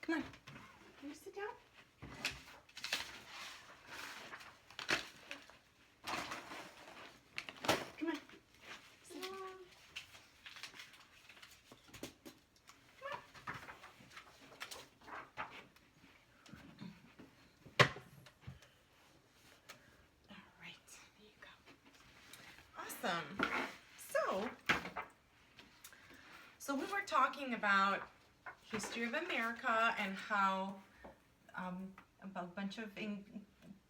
Come on. Can you sit down? Come on. Sit down. All right. There you go. Awesome. So we were talking about history of America and how a bunch of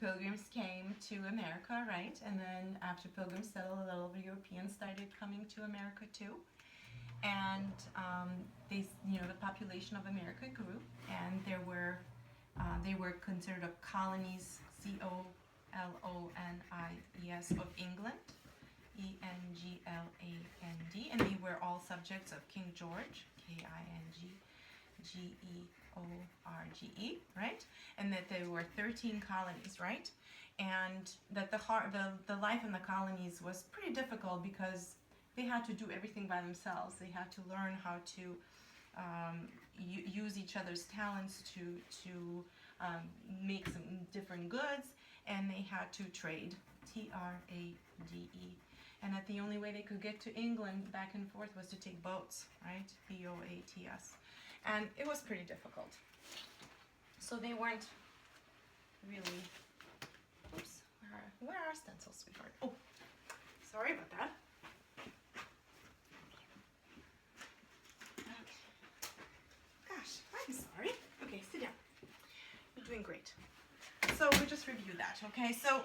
pilgrims came to America, right? And then after pilgrims settled, a lot of Europeans started coming to America too. And the population of America grew, and they were considered colonies, colonies of England, England, and they were all subjects of King George, Kinggeorge, right? And that there were 13 colonies, right? And that the life in the colonies was pretty difficult because they had to do everything by themselves. They had to learn how to use each other's talents to make some different goods, and they had to trade, Trade. And that the only way they could get to England back and forth was to take boats, right? Boats. And it was pretty difficult. So they weren't really, oops, where are our stencils, sweetheart? Oh, sorry about that. Okay. Gosh, I'm sorry. Okay, sit down. You're doing great. So we just review that, okay? So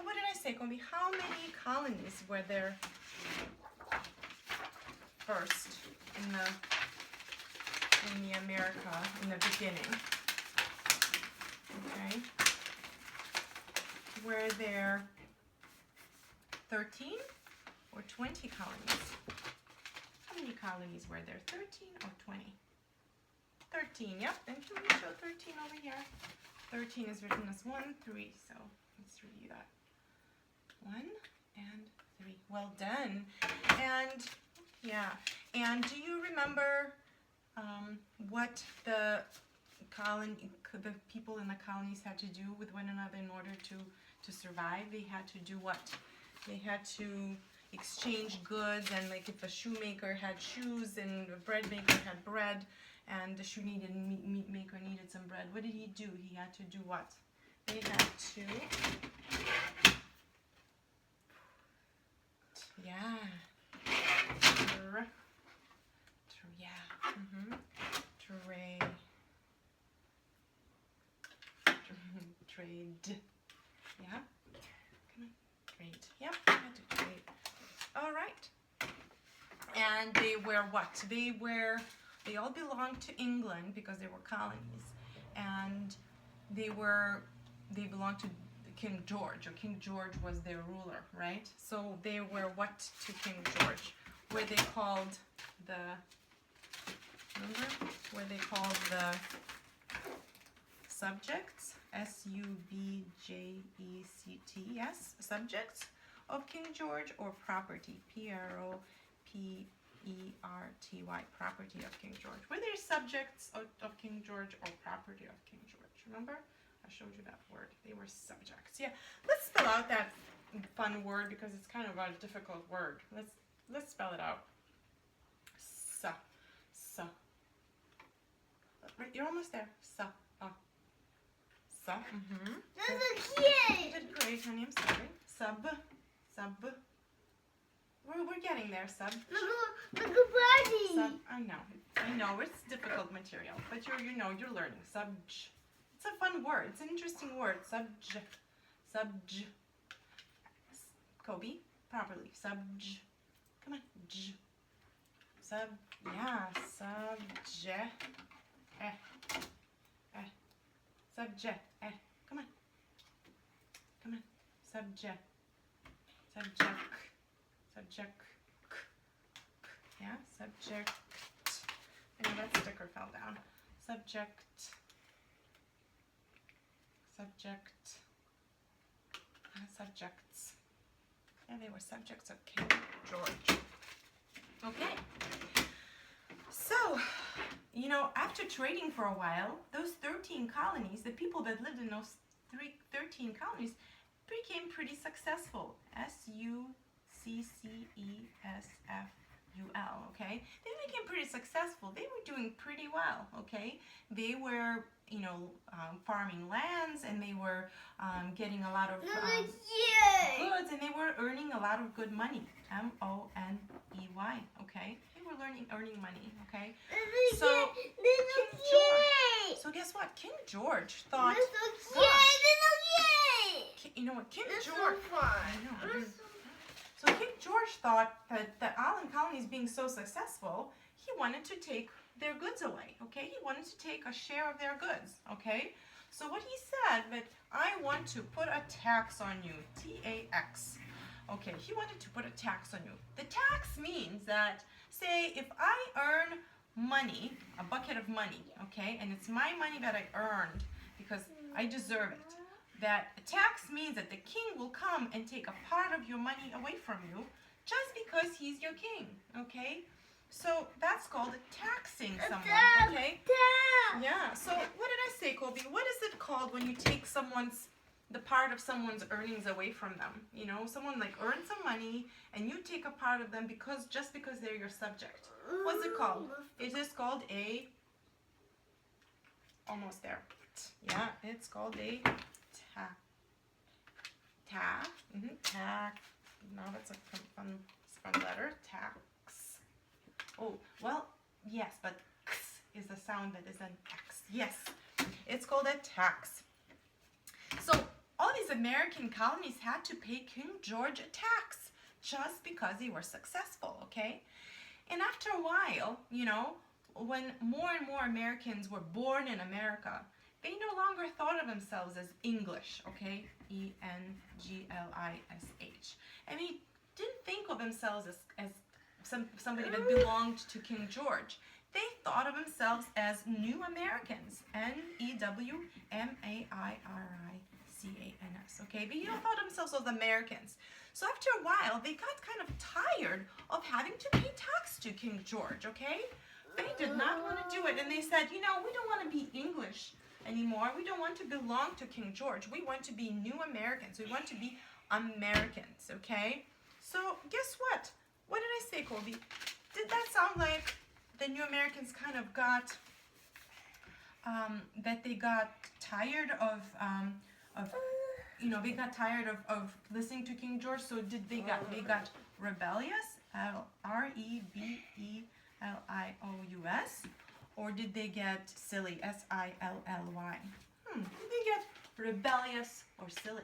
what did I say, Combi? How many colonies were there first in the America in the beginning? Okay. Were there 13 or 20 colonies? How many colonies were there? 13 or 20? 13, yep. Then can we show 13 over here? 13 is written as 1, 3, so let's review that. 1 and 3. Well done. And yeah. And do you remember what the people in the colonies had to do with one another in order to survive? They had to do what? They had to exchange goods, and like if a shoemaker had shoes and a bread maker had bread, and the meat maker needed some bread, what did he do? He had to do what? They had to, trade. Yeah. Come on. Trade. Yep. I had to trade. All right. And they were what? They all belonged to England because they were colonies, and they belonged to King George, or King George was their ruler, right? So they were what to King George? Were they called subjects? Subjects, yes, subjects of King George, or property, Property, property of King George. Were they subjects of King George or property of King George? Remember? I showed you that word. They were subjects. Yeah. Let's spell out that fun word because it's kind of a difficult word. Let's spell it out. Sa. You're almost there. Sa. Sa. Mm-hmm. You did great, honey. I'm sorry. Sub. We're getting there, sub. Sub. I know. It's difficult material, but you're learning. Subj. It's a fun word. It's an interesting word. Subj. Kobe, properly. Subj. Come on. J. Sub. Yeah. Subject. Subject. Come on. Subject. Yeah, subject. I know that sticker fell down. Subjects. Yeah, they were subjects of King George. Okay. So, you know, after trading for a while, those 13 colonies, the people that lived in those 13 colonies, became pretty successful. Successful, okay? They became pretty successful. They were doing pretty well, okay? They were, you know, farming lands, and they were getting a lot of goods, and they were earning a lot of good money. Money, okay? They were earning money, okay? So, King George. So guess what? King George thought. You know what? King George. I know. So King George thought that the island colonies being so successful, he wanted to take their goods away, okay? He wanted to take a share of their goods, okay? So what he said that I want to put a tax on you, T-A-X. Okay, he wanted to put a tax on you. The tax means that, say, if I earn money, a bucket of money, okay, and it's my money that I earned because I deserve it, that tax means that the king will come and take a part of your money away from you just because he's your king, okay? So that's called taxing someone, okay? Yeah, so what did I say, Colby? What is it called when you take the part of someone's earnings away from them? You know, someone like earns some money and you take a part of them just because they're your subject. What's it called? It is called almost there. Yeah, it's called a tax. Now that's a fun letter. Tax. Oh, well, yes, but x is the sound that is an X. Yes, it's called a tax. So all these American colonies had to pay King George a tax just because they were successful, okay? And after a while, you know, when more and more Americans were born in America, they no longer thought of themselves as English, okay? English. And they didn't think of themselves as somebody that belonged to King George. They thought of themselves as New Americans, Newamericans, okay? But they don't thought of themselves as Americans. So after a while, they got kind of tired of having to pay tax to King George, okay? They did not want to do it, and they said, you know, we don't want to be English anymore. We don't want to belong to King George. We want to be New Americans. We want to be Americans, okay? So guess what? What did I say, Colby? Did that sound like the New Americans kind of got, that they got tired of you know, they got tired of listening to King George? So they got rebellious, Rebellious, or did they get silly, Silly? Did they get rebellious or silly?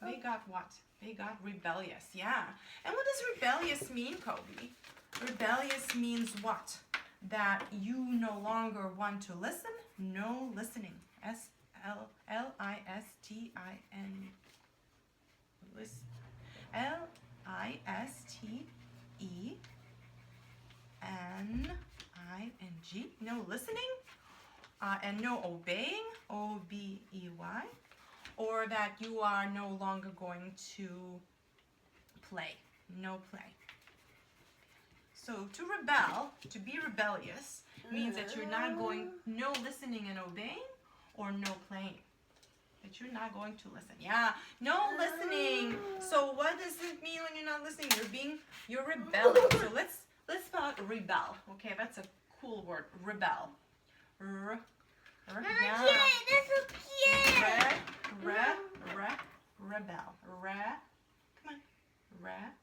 They got what? They got rebellious, yeah. And what does rebellious mean, Colby? Rebellious means what? That you no longer want to listen? No listening. Listin. Listing. No listening. And no obeying. Obey. Or that you are no longer going to play. No play. So to rebel, to be rebellious, means that you're not going, no listening and obeying, or no playing. That you're not going to listen. Yeah, no listening. So what does it mean when you're not listening? You're rebelling. So let's spell out rebel. Okay, that's a cool word. Rebel. Rebel. Come on. Reb.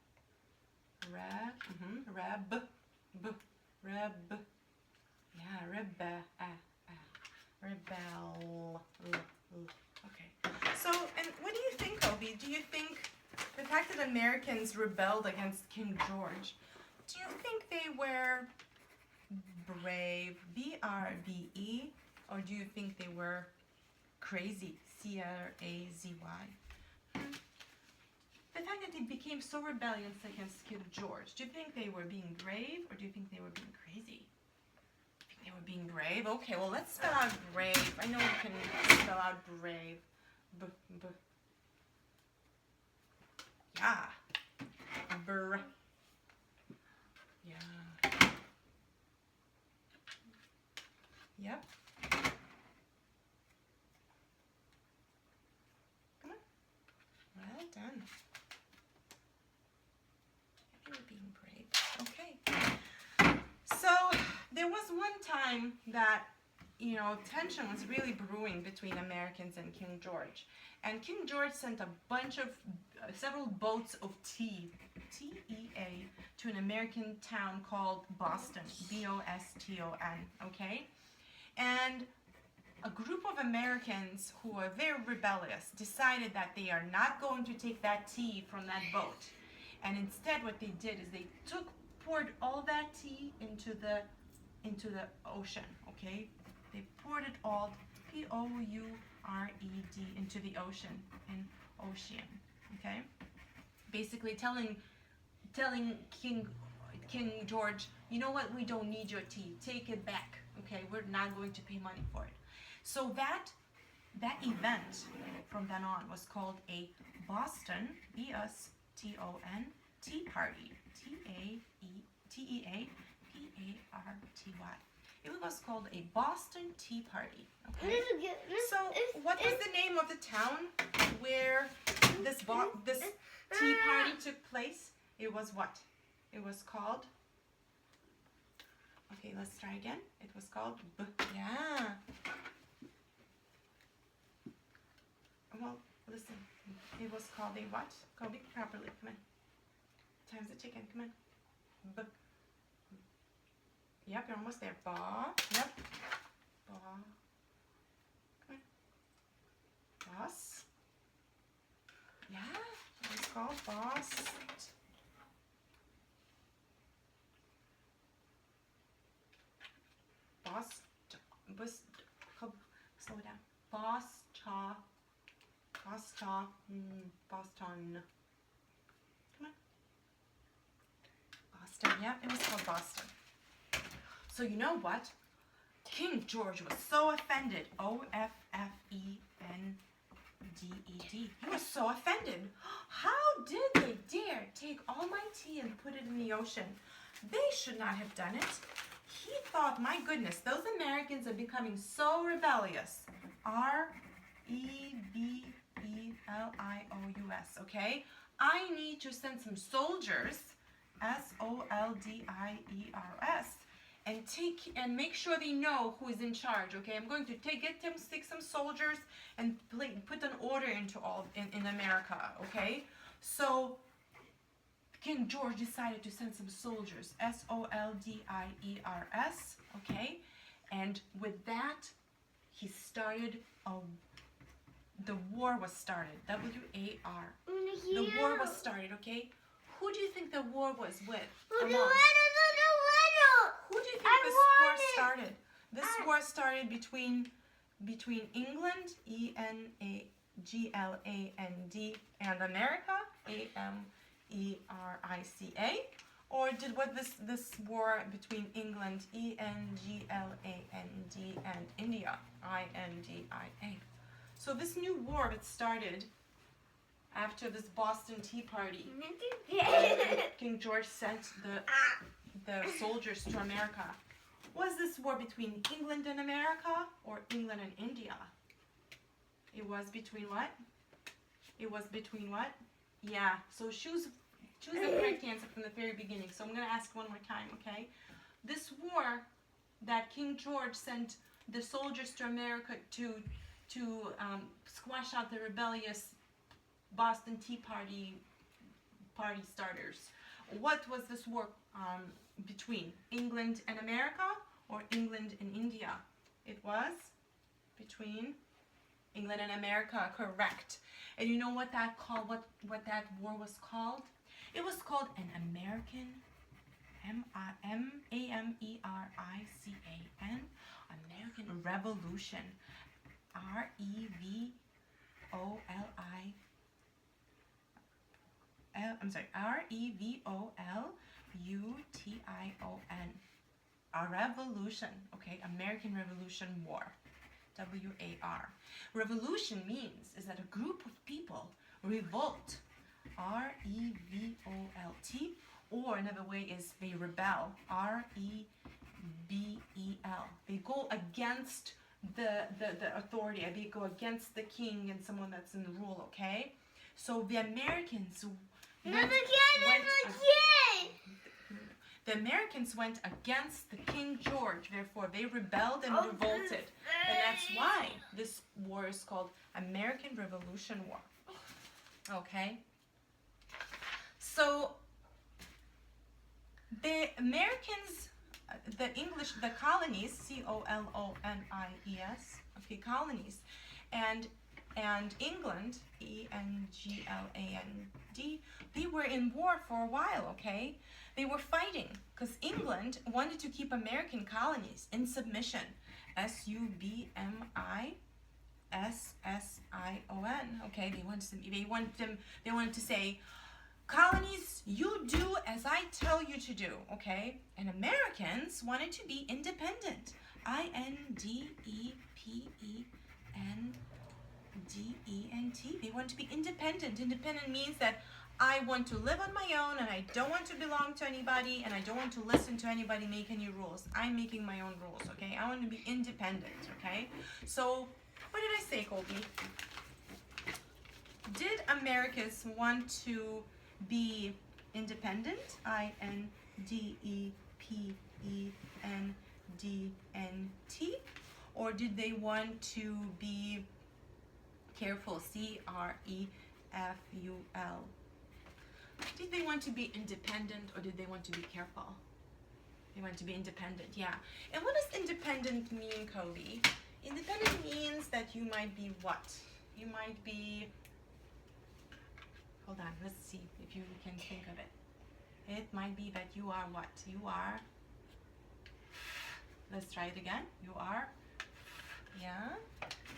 Yeah, rebel. Okay. So, and what do you think, Colby? Do you think the fact that Americans rebelled against King George, do you think they were brave, B-R-B-E, or do you think they were crazy, C-R-A-Z-Y? The fact that they became so rebellious against King George, do you think they were being brave, or do you think they were being crazy? I think they were being brave. Okay, well, let's spell out brave. I know you can spell out brave. Yeah. Yeah. Yep. Come on. Well done. You're being brave. Okay. So there was one time that, you know, tension was really brewing between Americans and King George. And King George sent a bunch of, several boats of tea, T-E-A, to an American town called Boston, B-O-S-T-O-N, okay? And a group of Americans who are very rebellious decided that they are not going to take that tea from that boat. And instead what they did is they poured all that tea into the ocean, okay? They poured it all, P-O-U-R-E-D, into the ocean, okay? Basically telling King George, you know what, we don't need your tea, take it back, okay? We're not going to pay money for it. So that event from then on was called a Boston, B-S-T-O-N, Tea Party, T-E-A-P-A-R-T-Y. It was called a Boston Tea Party. Okay. So, what was the name of the town where this tea party took place? It was what? It was called. Okay, let's try again. It was called. Yeah. Well, listen. It was called a what? Colby, properly. Come on. Time's the chicken. Come on. Yep, you're almost there. Ba. Yep. Ba. Come on. Boss. Yeah, it's called Boss. Slow it down. Boston. Come on. Boston, yeah, it was called Boston. So you know what? King George was so offended. O-F-F-E-N-D-E-D. He was so offended. How did they dare take all my tea and put it in the ocean? They should not have done it. He thought, my goodness, those Americans are becoming so rebellious. R-E-B-E-L-I-O-U-S, okay? I need to send some soldiers, S-O-L-D-I-E-R-S, and make sure they know who is in charge, okay? I'm going to stick some soldiers and put an order into in America, okay? So King George decided to send some soldiers, S-O-L-D-I-E-R-S, okay? And with that, he started the war was started, W-A-R. The war was started, okay? Who do you think the war was with? Who do you think this war started? This war started between England, E-N-A-G-L-A-N-D, and America, A-M-E-R-I-C-A, or this war between England, E-N-G-L-A-N-D, and India, I-N-D-I-A. So this new war that started after this Boston Tea Party, King George sent the soldiers to America. Was this war between England and America or England and India? It was between what? It was between what? Yeah, so choose the correct answer from the very beginning. So I'm going to ask one more time, okay? This war that King George sent the soldiers to America to squash out the rebellious Boston Tea Party starters. What was this war between? England and America or England and India? It was between England and America, correct. And you know what that war was called? It was called an American, M-A-M-E-R-I-C-A-N, American Revolution, R-E-V-O-L-U-T-I-O-N, a revolution, okay, American Revolution War, W-A-R. Revolution means is that a group of people revolt, R-E-V-O-L-T, or another way is they rebel, R-E-B-E-L rebel. They go against the authority. They go against the king and someone that's in rule, okay? So the Americans the Americans went against the King George. Therefore, they rebelled and revolted. And that's why this war is called American Revolution War. Okay? So, the Americans, the English, the colonies, colonies, okay, colonies, and England, England, they were in war for a while, okay? They were fighting because England wanted to keep American colonies in submission. Submission, okay? They wanted to say, colonies, you do as I tell you to do, okay? And Americans wanted to be independent. Independent. They want to be independent. Independent means that I want to live on my own and I don't want to belong to anybody and I don't want to listen to anybody make any rules. I'm making my own rules, okay? I want to be independent, okay? So, what did I say, Colby? Did Americans want to be independent? Independent. Or did they want to be careful? Creful. Did they want to be independent or did they want to be careful? They want to be independent, yeah. And what does independent mean, Kobe? Independent means that you might be what? You might be, hold on, let's see if you can think of it. It might be that you are what? You are, let's try it again. You are, yeah,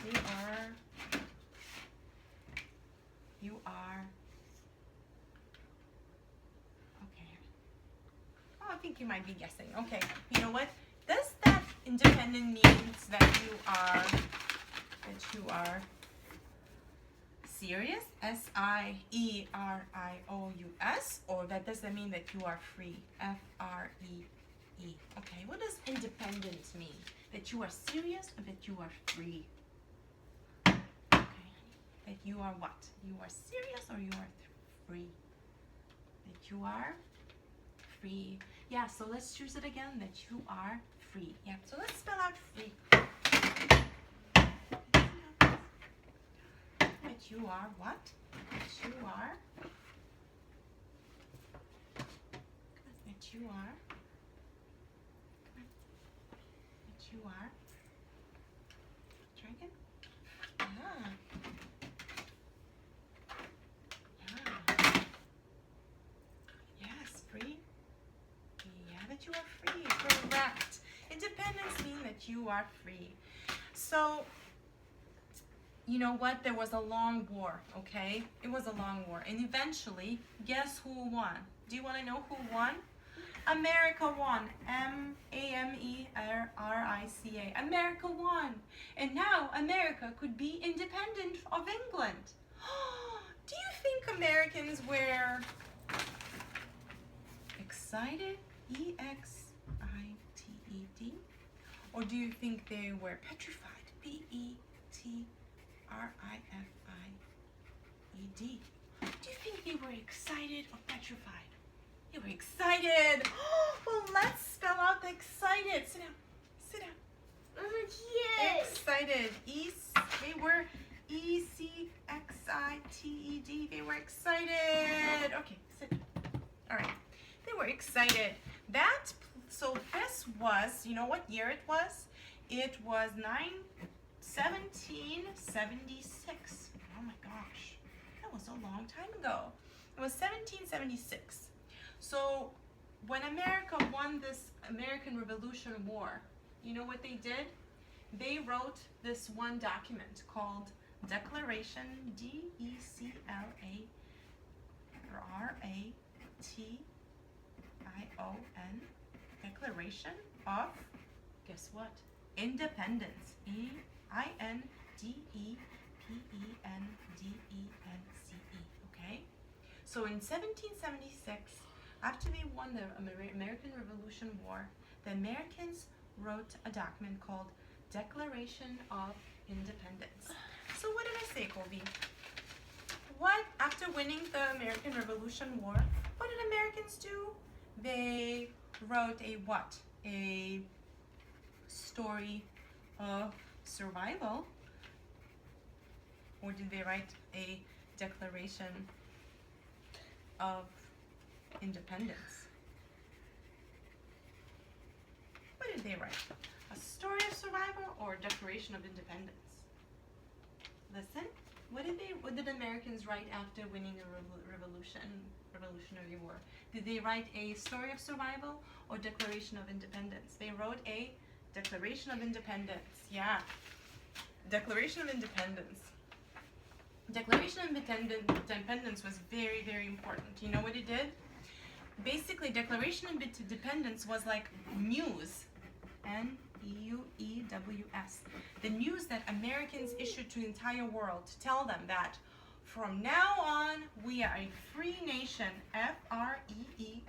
you are, okay. Oh, I think you might be guessing. Okay, you know what? Does that independent means that you are serious? Serious, or that doesn't mean that you are free? Free. Okay, what does independent mean? That you are serious or that you are free? Okay, that you are what? You are serious or you are free? That you are free. Yeah, so let's choose it again, that you are free. Yeah, so let's spell out free. That you are what? That you are. That you are. That you are. Try again. Yeah. Yes, free. Yeah, that you are free. Correct. Independence means that you are free. So, you know what? There was a long war, okay? It was a long war. And eventually, guess who won? Do you want to know who won? America won. America. America won. And now America could be independent of England. Do you think Americans were excited? EXITED? Or do you think they were petrified? PETRIFIED? Do you think they were excited or petrified? They were excited. Well, let's spell out the excited. Sit down. Sit down. Excited. They were ECXITED. They were excited. Okay, sit. All right. They were excited. So this was, you know what year it was? It was 1776. Oh my gosh. That was a long time ago. It was 1776. So when America won this American Revolution War, you know what they did? They wrote this one document called Declaration, DECLARATION, Declaration of, guess what? Independence. INDEPENDENCE. Okay? So in 1776, after they won the American Revolution War, the Americans wrote a document called Declaration of Independence. So what did I say, Colby? What, after winning the American Revolution War, what did Americans do? They wrote a what? A story of survival. Or did they write a declaration of independence? What did they write? A story of survival or a declaration of independence? Listen, what did Americans write after winning the Revolutionary War? Did they write a story of survival or declaration of independence? They wrote a Declaration of Independence. Yeah. Declaration of Independence. Declaration of Independence was very, very important. You know what it did? Basically, Declaration of Independence was like news. N-E-U-E-W-S. The news that Americans issued to the entire world to tell them that from now on, we are a free nation. F-R-E-E-N-A-T-I-O-N.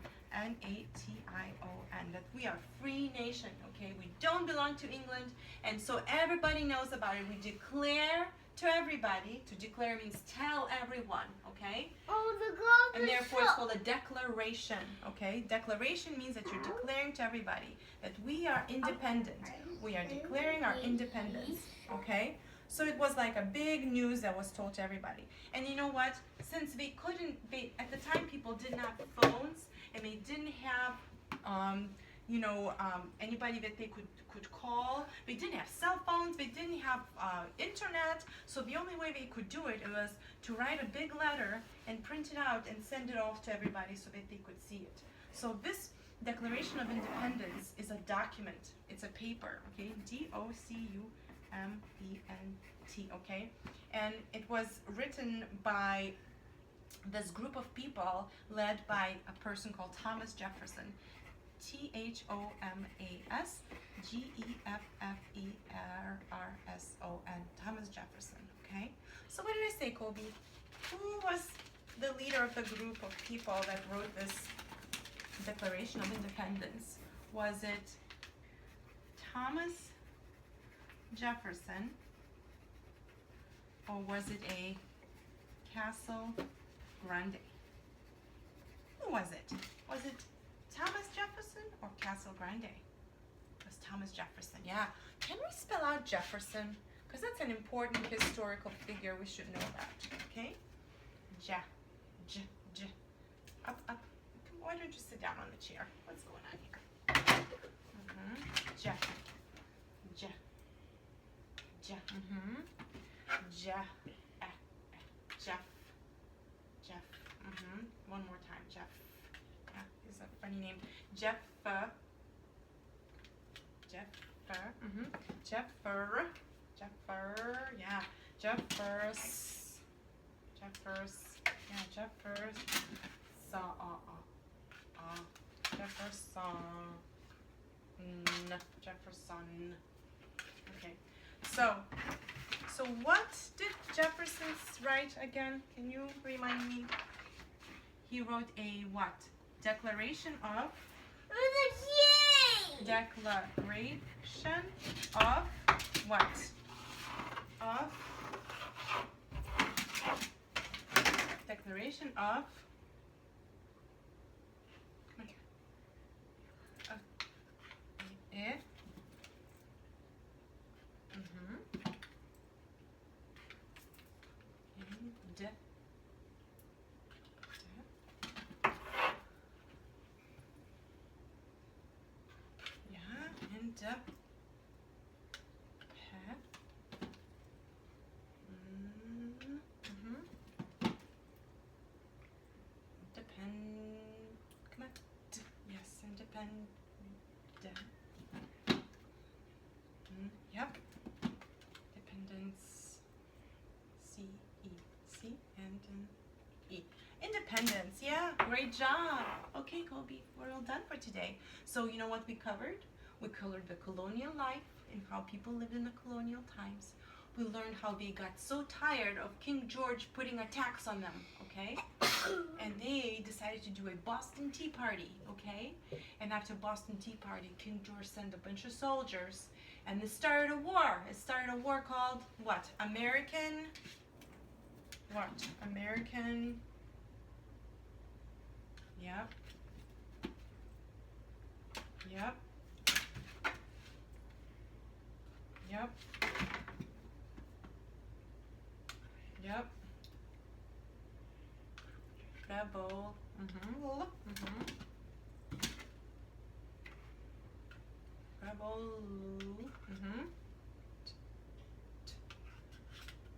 That we are a free nation, okay? We don't belong to England, and so everybody knows about it. We declare to everybody. To declare means tell everyone, okay? Oh, the globe. And therefore it's called a declaration, okay? Declaration means that you're declaring to everybody that we are independent. We are declaring our independence, okay? So it was like a big news that was told to everybody. And you know what? Since at the time people didn't have phones and they didn't have, anybody that they could call. They didn't have cell phones. They didn't have internet. So the only way they could do it was to write a big letter and print it out and send it off to everybody so that they could see it. So this Declaration of Independence is a document. It's a paper, okay? D-O-C-U-M-E-N-T, okay? And it was written by this group of people led by a person called Thomas Jefferson. T-H-O-M-A-S-G-E-F-F-E-R-R-S-O-N. Thomas Jefferson, okay? So what did I say, Colby? Who was the leader of the group of people that wrote this Declaration of Independence? Was it Thomas Jefferson, or was it a Castle Grande? Who was it? Was it Thomas Jefferson or Castle Grande? It was Thomas Jefferson, yeah. Can we spell out Jefferson? Because that's an important historical figure we should know about, okay? Up. Why don't you sit down on the chair? What's going on here? Jeff. One more time, Jeff. Yeah, he's a funny name. Jeffer. Yeah. Jeffers. Jefferson. Okay. So what did Jefferson write again? Can you remind me? He wrote a what? Declaration of what? Declaration of Dependence. Independence, yeah, great job. Okay, Colby, we're all done for today. So you know what we covered? We covered the colonial life and how people lived in the colonial times. we learned how they got so tired of King George putting a tax on them, okay? And they decided to do a Boston Tea Party, okay? And after Boston Tea Party, King George sent a bunch of soldiers, and it started a war. It started a war called what? American what? American, yep. Yep. Yep. Yep. Rebel. Rebel.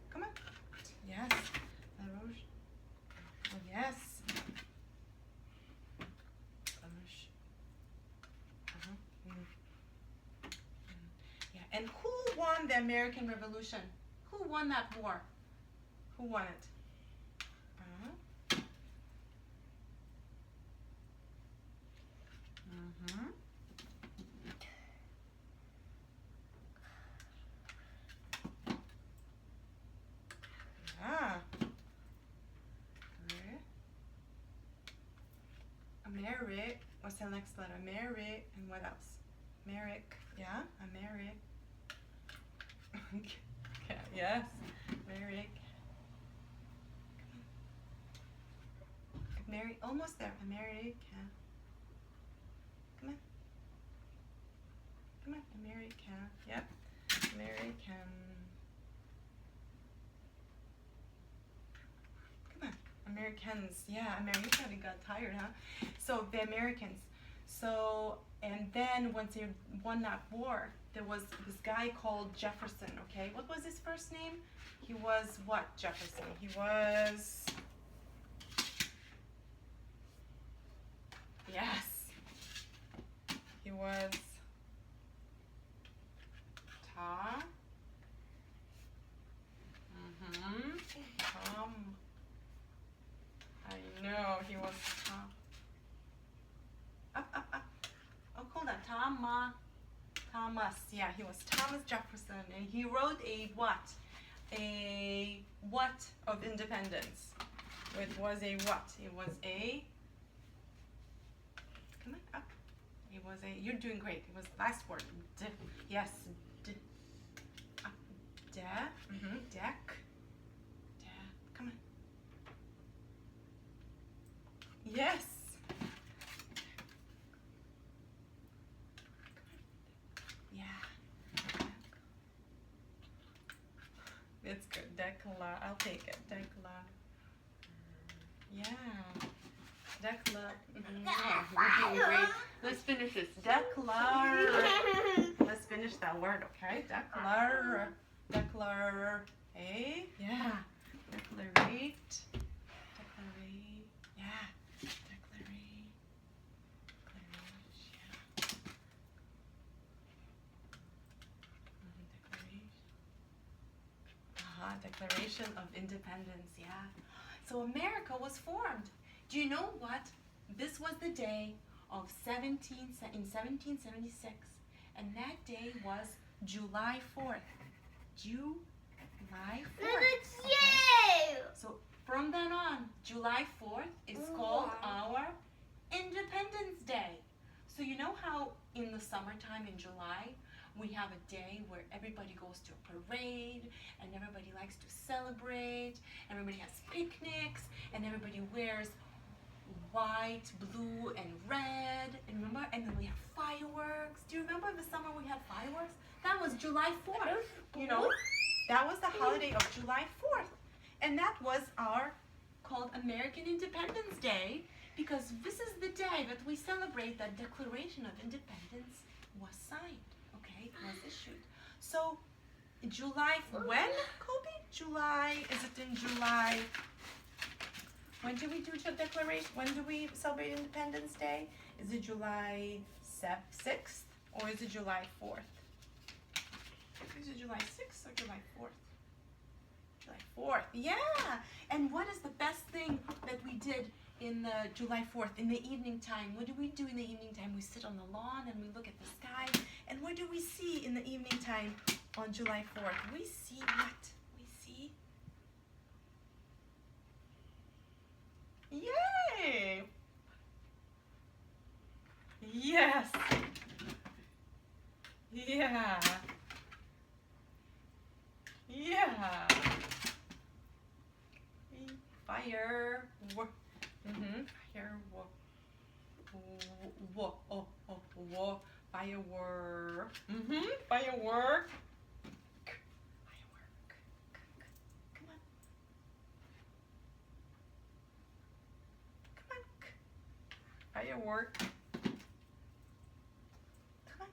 Come on. Yes. La Roche. Oh, yes. La Roche. Yeah. And who won the American Revolution? Who won that war? Who won it? Ah. Americ. What's the next letter? Americ. And what else? Merrick. Yeah. Americ. Okay. Yes. Merrick. Mary. Almost there. America. Come on. Come on. America. Yep. American. Americans, yeah, America, they got tired, huh? So the Americans. So, and then once they won that war, there was this guy called Jefferson, okay? What was his first name? He was what, Jefferson? He was, yes. He was Tom. Tom. I know, he was Tom. Up. Oh, hold on. Thomas. Yeah, he was Thomas Jefferson, and he wrote a what? A what of independence? It was a what? It was a. Come on, up. It was a. You're doing great. It was the last word. Yes. Deck. Come on. Yes. Yeah. It's good. Decla. I'll take it. Decla. Yeah. Decla. Yeah, we're doing great. Let's finish this. Declar. Let's finish that word, okay? Declar. Declar. Hey? Yeah. Declarate. Declarate. Yeah. Declarate. Declaration of Independence, yeah. So America was formed. Do you know what? This was the day of 1776, and that day was July 4th. July 4th. Okay. So from then on, July 4th is called our Independence Day. So you know how in the summertime in July, we have a day where everybody goes to a parade and everybody likes to celebrate, everybody has picnics, and everybody wears white, blue, and red, and remember, and then we have fireworks. Do you remember the summer we had fireworks? That was July 4th, you know? That was the holiday of July 4th. And that was our, called American Independence Day, because this is the day that we celebrate that Declaration of Independence was signed, okay, was issued. So, July, when, Kobe? July, is it in July? When do we do the declaration? When do we celebrate Independence Day? Is it July 6th or is it July 4th? Is it July 6th or July 4th? July 4th, yeah! And what is the best thing that we did in the July 4th, in the evening time? What do we do in the evening time? We sit on the lawn and we look at the sky. And what do we see in the evening time? on July 4th? We see what? We see. Yay! Yes! Yeah! Yeah! Fire! Fire! Firework! Firework! Firework! Come on! Come on! Firework! Come on!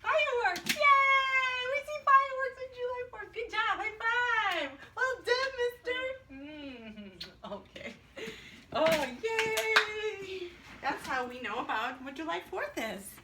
Fireworks! Yay! We see fireworks on July 4th. Good job! High five! Well done, mister! Okay. Oh, yay! That's how we know about what July 4th is.